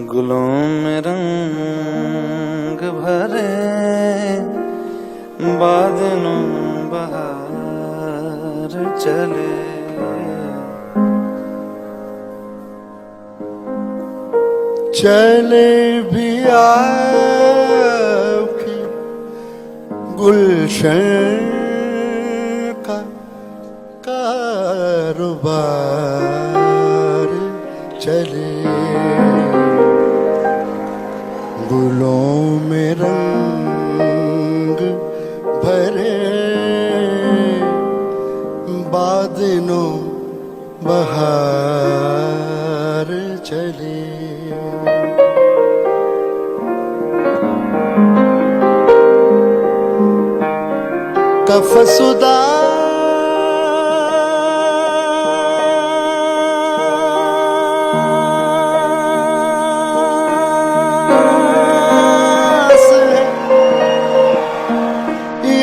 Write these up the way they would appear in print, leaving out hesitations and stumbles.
गुलों में रंग भरे बादलों बहार चले, चले भी आपकी गुलशन का कारोबार चले, गुलों में रंग भरे बादलों बहार चले। कफसुदा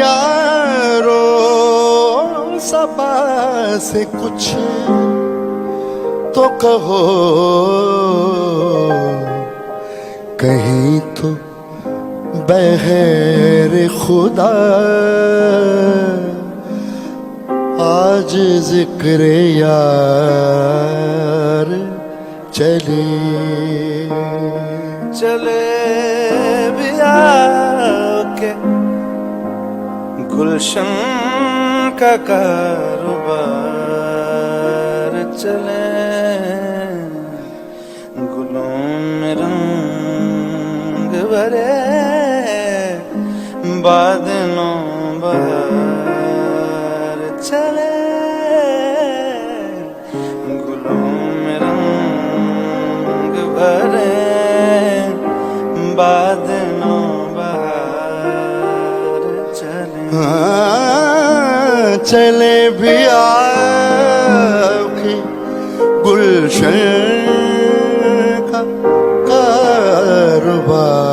यारो सपा से कुछ तो कहो, कहीं तो बग़ैर खुदा आज जिक्र यार चले, चले भी आके गुलशन का कारोबार चले, गुलों में रंग भरे बादलों बहार चले, गुलों में रंग भरे बादलों बहार चले। चले भी आपकी गुलशन का कारोबार